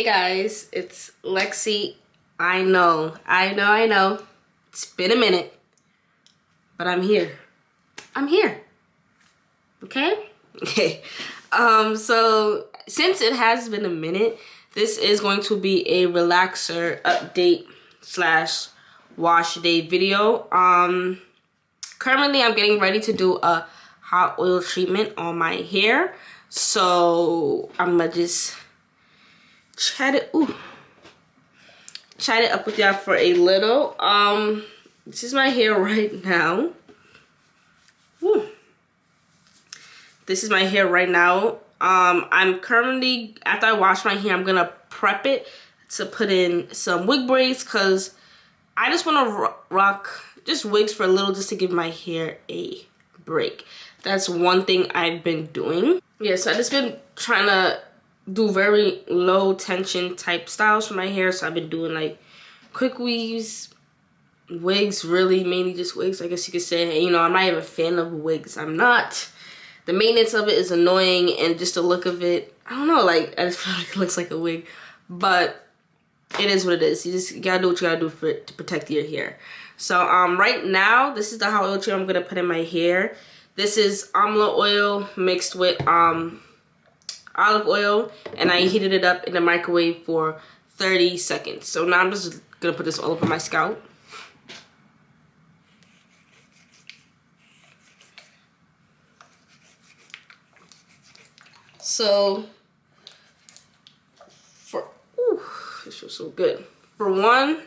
guys, it's Lexi. I know. It's been a minute, but I'm here. Okay? Okay. So since it has been a minute, this is going to be a relaxer update slash wash day video. Currently I'm getting ready to do a hot oil treatment on my hair. So I'm gonna just chat it up with y'all for a little. This is my hair right now. Woo. This is my hair right now. I'm currently, after I wash my hair, I'm gonna prep it to put in some wig braids because I just want to rock just wigs for a little, just to give my hair a break. That's one thing I've been doing. Yeah, so I've just been trying to do very low tension type styles for my hair. So I've been doing like quick weaves, wigs, really mainly just wigs, I guess you could say. You know, I'm not even a fan of wigs. I'm not. The maintenance of it is annoying, and just the look of it, I don't know, like I just feel like it looks like a wig, but it is what it is. You gotta do what you gotta do for it to protect your hair. So right now, this is the hot oil treatment I'm gonna put in my hair. This is almond oil mixed with olive oil, and I heated it up in the microwave for 30 seconds. So now I'm just gonna put this all over my scalp. So this feels so good. For one,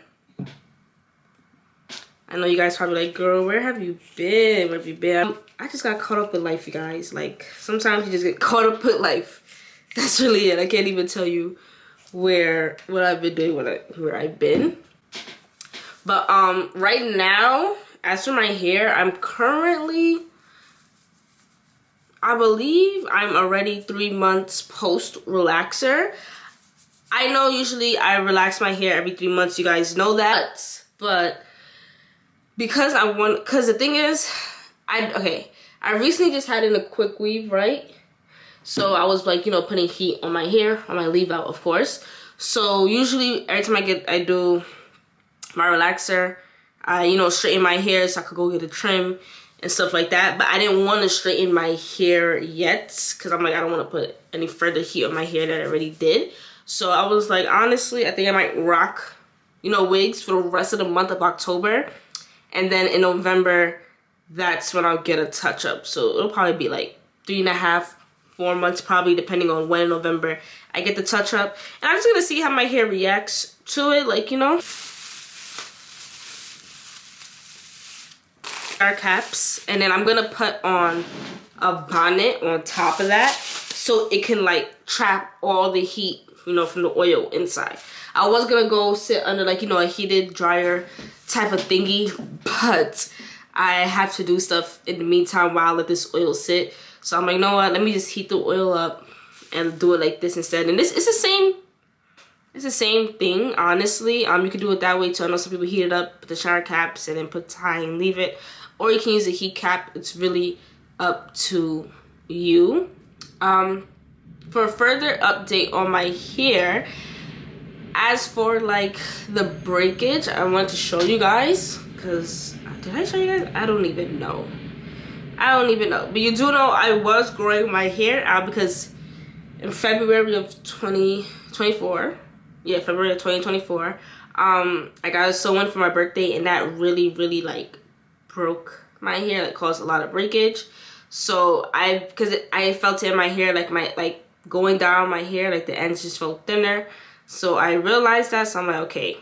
I know you guys probably like, girl, where have you been? Where have you been? I just got caught up with life, you guys. Like, sometimes you just get caught up with life. That's really it. I can't even tell you what I've been doing, where I've been. But right now, as for my hair, I'm currently, I believe I'm already 3 months post relaxer. I know usually I relax my hair every 3 months, you guys know that, but because the thing is, I recently just had in a quick weave, right? So I was like, you know, putting heat on my hair, on my leave out, of course. So usually every time I do my relaxer, I, you know, straighten my hair so I could go get a trim and stuff like that. But I didn't want to straighten my hair yet because I'm like, I don't want to put any further heat on my hair that I already did. So I was like, honestly, I think I might rock, you know, wigs for the rest of the month of October. And then in November, that's when I'll get a touch up. So it'll probably be like 3.5, 4 months probably, depending on when in November I get the touch up. And I'm just gonna see how my hair reacts to it, like, you know. Our caps, and then I'm gonna put on a bonnet on top of that so it can like trap all the heat, you know, from the oil inside. I was gonna go sit under, like, you know, a heated dryer type of thingy, but I have to do stuff in the meantime while I let this oil sit. So I'm like, you know what, let me just heat the oil up and do it like this instead. And this is the same thing, honestly. You can do it that way too. I know some people heat it up, put the shower caps, and then put tie and leave it. Or you can use a heat cap. It's really up to you. For a further update on my hair, as for like the breakage, I want to show you guys, because did I show you guys? I don't even know. But you do know I was growing my hair out because in February of 2024, yeah, February of 2024, I got a sew-in for my birthday, and that really like broke my hair, like caused a lot of breakage. So I felt it in my hair, like going down my hair, like the ends just felt thinner. So I realized that, so I'm like, okay,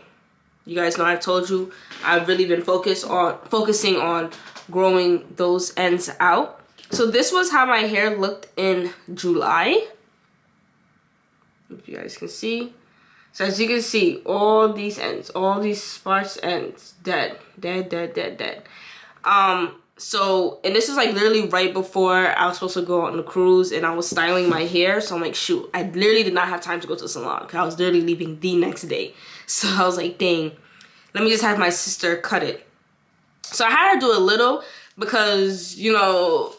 you guys know I told you I've really been focusing on growing those ends out. So this was how my hair looked in July, if you guys can see. So as you can see, all these ends, all these sparse ends, dead. So, and this is like literally right before I was supposed to go on the cruise, and I was styling my hair. So I'm like, shoot, I literally did not have time to go to the salon because I was literally leaving the next day. So I was like, dang, let me just have my sister cut it. So I had her do a little because, you know,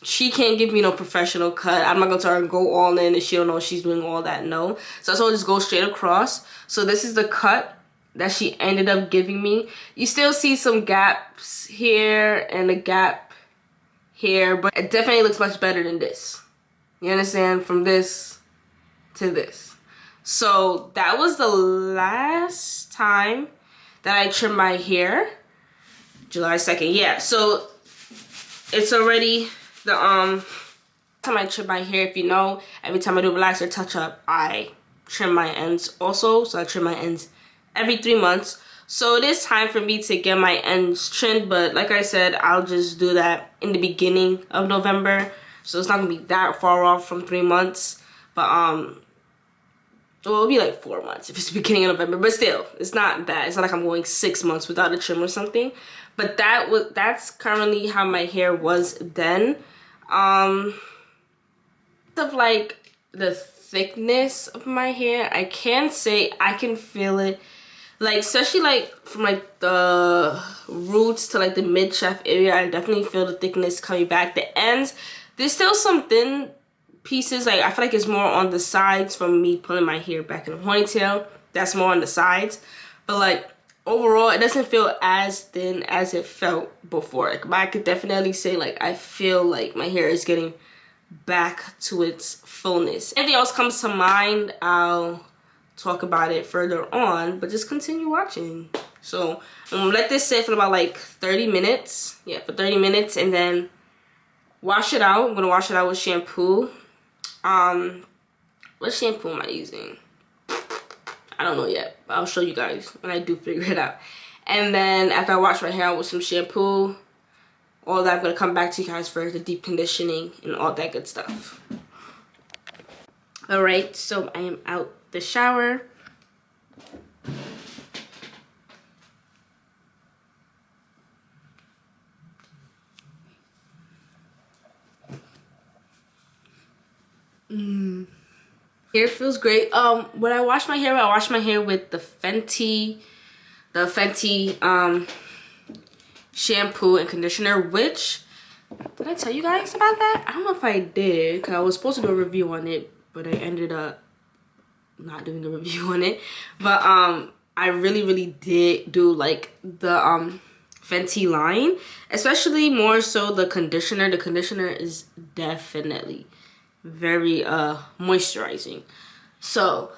she can't give me no professional cut. I'm not gonna tell her to go all in and she don't know she's doing all that. No. So I told her just go straight across. So this is the cut that she ended up giving me. You still see some gaps here and a gap here, but it definitely looks much better than this. You understand? From this to this. So that was the last time that I trimmed my hair. July 2nd. Yeah, so it's already the time I trim my hair. If you know, every time I do relaxer touch up, I trim my ends also. So I trim my ends every 3 months. So it is time for me to get my ends trimmed, but like I said, I'll just do that in the beginning of November. So it's not gonna be that far off from 3 months. But well, it'll be like 4 months if it's the beginning of November. But still, it's not bad. It's not like I'm going 6 months without a trim or something. But that's currently how my hair was then. Of like the thickness of my hair, I can say I can feel it. Like, especially like from like the roots to like the mid shaft area, I definitely feel the thickness coming back. The ends, there's still some thin pieces. Like, I feel like it's more on the sides from me pulling my hair back in a ponytail. That's more on the sides. But like overall, it doesn't feel as thin as it felt before. Like, but I could definitely say like I feel like my hair is getting back to its fullness. If anything else comes to mind, I'll talk about it further on, but just continue watching. So I'm gonna let this sit for about like 30 minutes. Yeah, for 30 minutes, and then wash it out. I'm gonna wash it out with shampoo. What shampoo am I using? I don't know yet, but I'll show you guys when I do figure it out. And then after I wash my hair out with some shampoo, all that, I'm gonna come back to you guys for the deep conditioning and all that good stuff. All right, so I am out the shower. Hair feels great. When I wash my hair with the Fenty shampoo and conditioner, which, did I tell you guys about that? I don't know if I did, because I was supposed to do a review on it, but I ended up not doing a review on it. But I really did do like the Fenty line, especially more so the conditioner. The conditioner is definitely very moisturizing. So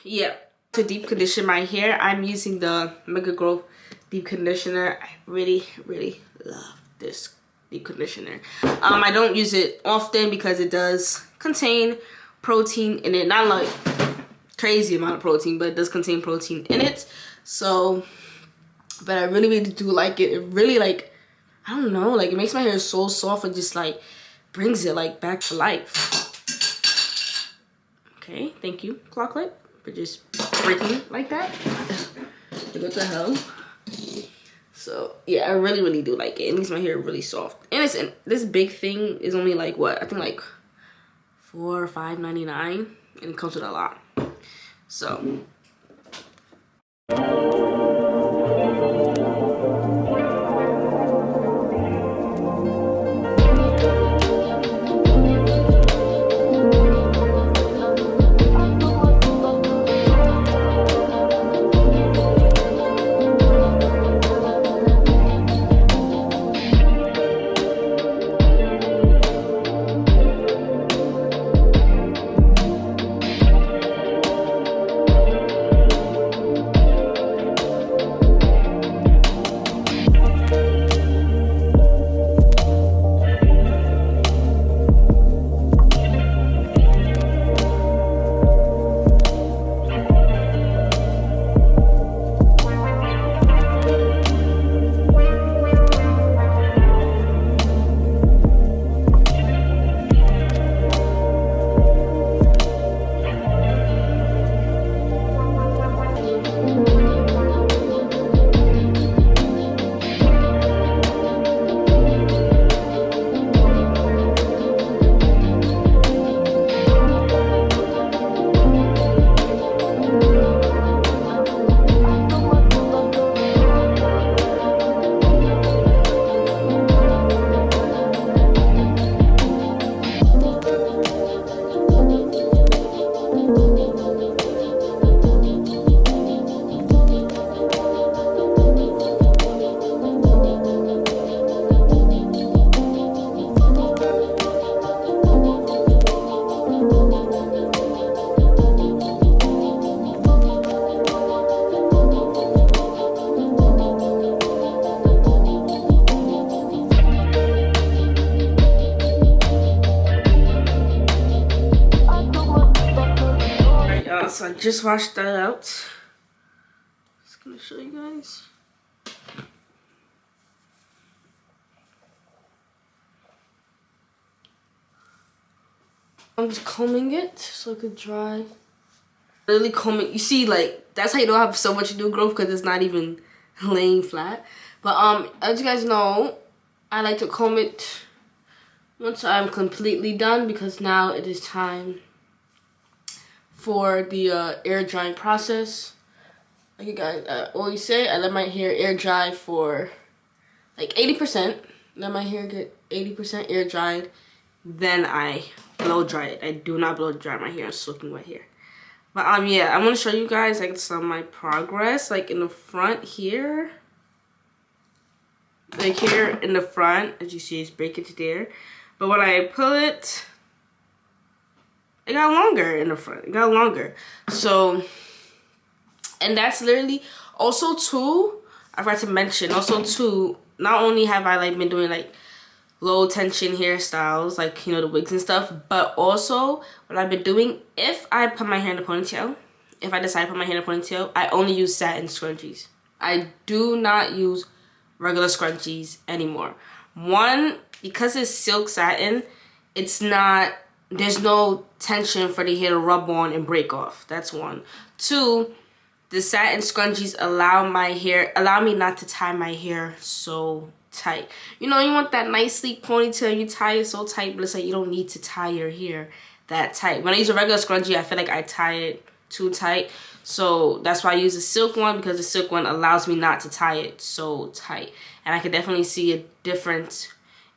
yeah, to deep condition my hair, I'm using the Mega Growth deep conditioner. I really love this deep conditioner. I don't use it often because it does contain protein in it, not like crazy amount of protein, but it does contain protein in it. So, but I really do like it. It really, like, I don't know, like, it makes my hair so soft and just like brings it like back to life. Okay, thank you, claw clip, for just breaking like that. What the hell? So yeah, I really do like it. It makes my hair really soft. And this big thing is only like, what, I think like $4 or $5.99, and it comes with a lot. So just washed that out. Just gonna show you guys. I'm just combing it so it could dry. Literally combing. You see, like, that's how you don't have so much new growth, because it's not even laying flat. But as you guys know, I like to comb it once I'm completely done, because now it is time for the air drying process. Like you guys always say, I let my hair air dry for like 80%. Let my hair get 80% air dried. Then I blow dry it. I do not blow dry my hair. I'm soaking wet hair. But yeah, I'm gonna show you guys like some of my progress, like in the front here. Like here in the front, as you see, it's breakage there. But when I pull it, it got longer in the front. It got longer. So, and that's literally also too, I forgot to mention, also too, not only have I like been doing like low tension hairstyles, like, you know, the wigs and stuff, but also what I've been doing, if I put my hair in a ponytail, if I decide to put my hair in a ponytail, I only use satin scrunchies. I do not use regular scrunchies anymore. One, because it's silk satin, it's not, there's no tension for the hair to rub on and break off. That's one. Two, the satin scrunchies allow me not to tie my hair so tight. You know, you want that nice sleek ponytail, you tie it so tight, but it's like you don't need to tie your hair that tight. When I use a regular scrunchie, I feel like I tie it too tight. So that's why I use a silk one, because the silk one allows me not to tie it so tight. And I can definitely see a difference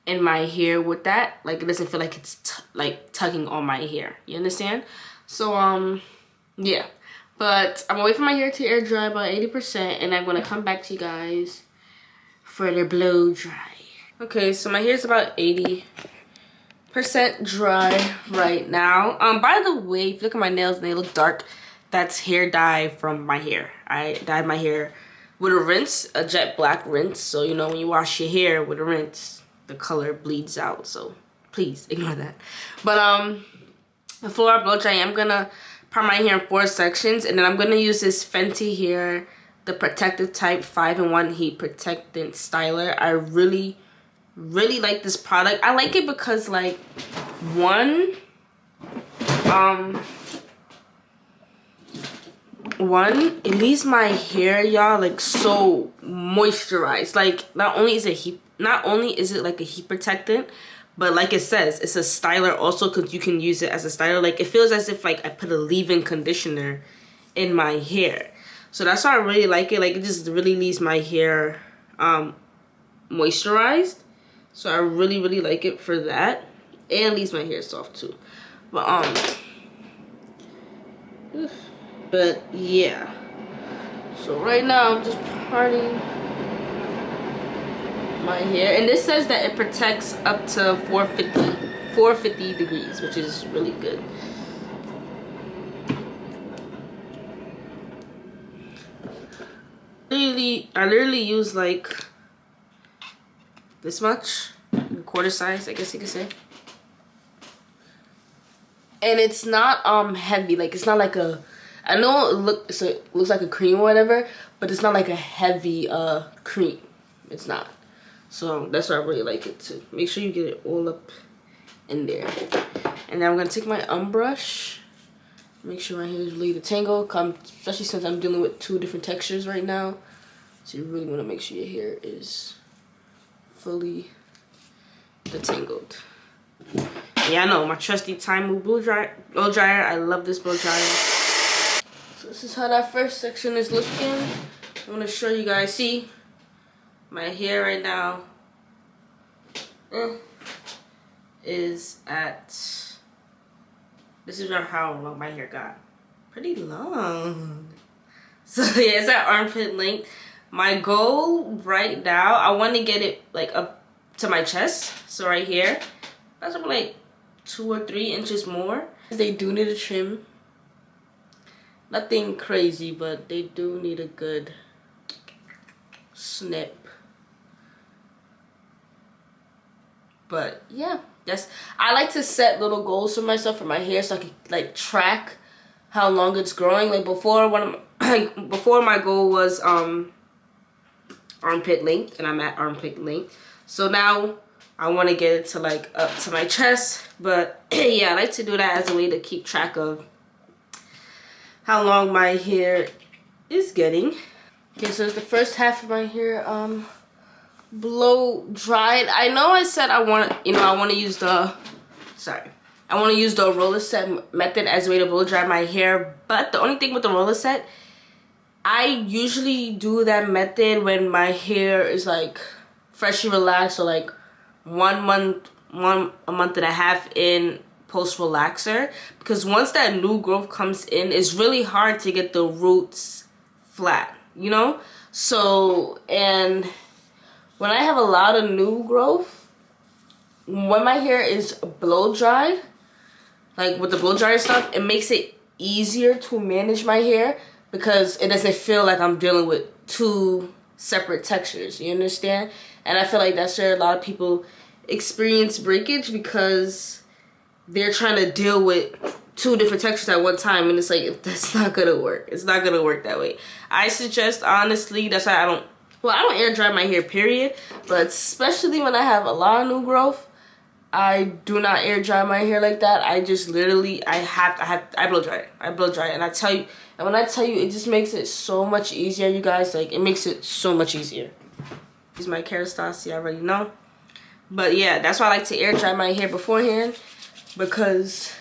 in my hair with that. Like, it doesn't feel like it's like tugging on my hair. You understand? So yeah. But I'm gonna wait for my hair to air dry about 80%, and I'm gonna come back to you guys for the blow dry. Okay, so my hair's about 80% dry right now. By the way, if you look at my nails and they look dark, that's hair dye from my hair. I dyed my hair with a rinse, a jet black rinse. So, you know, when you wash your hair with a rinse, the color bleeds out. So please ignore that. But before I blow dry, I'm gonna part my hair in 4 sections, and then I'm gonna use this Fenty here, the protective type 5-in-1 heat protectant styler. I really like this product. I like it because, like, one, it leaves my hair, y'all, like so moisturized. Like, not only is it like a heat protectant, but like it says, it's a styler also, because you can use it as a styler. Like, it feels as if like I put a leave-in conditioner in my hair. So that's why I really like it. Like, it just really leaves my hair moisturized. So I really like it for that. And leaves my hair soft too. But yeah. So right now I'm just parting my hair. And this says that it protects up to 450 degrees, which is really good. I literally use like this much, quarter size, I guess you could say. And it's not heavy. Like, it's not like a, I know it looks like a cream or whatever, but it's not like a heavy cream. It's not. So that's why I really like it too. Make sure you get it all up in there. And then I'm gonna take my brush. Make sure my hair is really detangled, especially since I'm dealing with 2 different textures right now. So you really want to make sure your hair is fully detangled. Yeah, I know, my trusty Time Move blow dryer. I love this blow dryer. So this is how that first section is looking. I'm gonna show you guys. See, my hair right now is at, this is how long my hair got. Pretty long. So yeah, it's at armpit length. My goal right now, I want to get it like up to my chest. So right here, that's about like 2 or 3 inches more. They do need a trim. Nothing crazy, but they do need a good snip. But yeah, I like to set little goals for myself for my hair, so I can like track how long it's growing. Like before, before my goal was armpit length, and I'm at armpit length. So now I want to get it to like up to my chest. But yeah, I like to do that as a way to keep track of how long my hair is getting. Okay, so the first half of my hair blow dried. I know I said I want to use the roller set method as a way to blow dry my hair, but the only thing with the roller set, I usually do that method when my hair is like freshly relaxed, or like a month and a half in post relaxer, because once that new growth comes in, it's really hard to get the roots flat, you know. So, and when I have a lot of new growth, when my hair is blow dried, like with the blow dryer stuff, it makes it easier to manage my hair because it doesn't feel like I'm dealing with two separate textures, you understand? And I feel like that's where a lot of people experience breakage, because they're trying to deal with two different textures at one time, and it's like, that's not gonna work. It's not gonna work that way. I suggest, honestly, that's why I don't air dry my hair, period, but especially when I have a lot of new growth, I do not air dry my hair like that. I just literally, I blow dry it. I blow dry it, and when I tell you, it just makes it so much easier, you guys. Like, it makes it so much easier. Use my Kerastase, you already know. But yeah, that's why I like to air dry my hair beforehand, because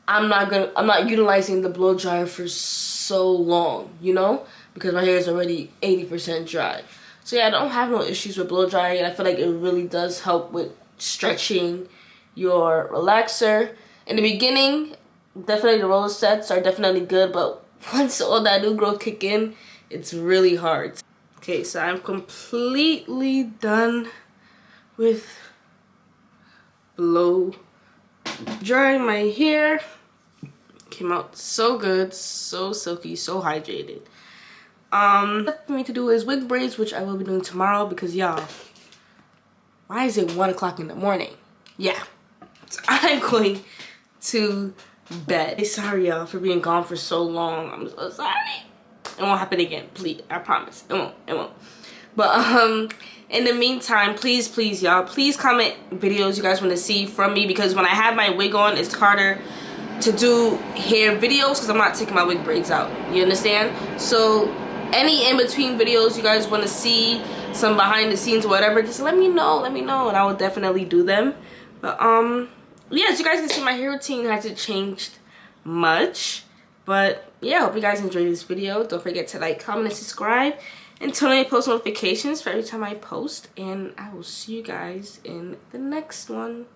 I'm not utilizing the blow dryer for so long, you know, because my hair is already 80% dry. So yeah, I don't have no issues with blow drying, and I feel like it really does help with stretching your relaxer. In the beginning, definitely the roller sets are definitely good, but once all that new growth kick in, it's really hard. Okay, so I'm completely done with blow drying my hair. Came out so good, so silky, so hydrated. Left for me to do is wig braids, which I will be doing tomorrow, because y'all, why is it 1 o'clock in the morning? Yeah, so I'm going to bed. Hey, sorry y'all for being gone for so long. I'm so sorry. It won't happen again, please. I promise. It won't. But in the meantime, please y'all, please comment videos you guys want to see from me, because when I have my wig on, it's harder to do hair videos because I'm not taking my wig braids out. You understand? So any in between videos you guys want to see, some behind the scenes or whatever, just let me know, and I will definitely do them. But yeah, as you guys can see, my hair routine hasn't changed much. But yeah, I hope you guys enjoyed this video. Don't forget to like, comment, and subscribe, and turn on post notifications for every time I post. And I will see you guys in the next one.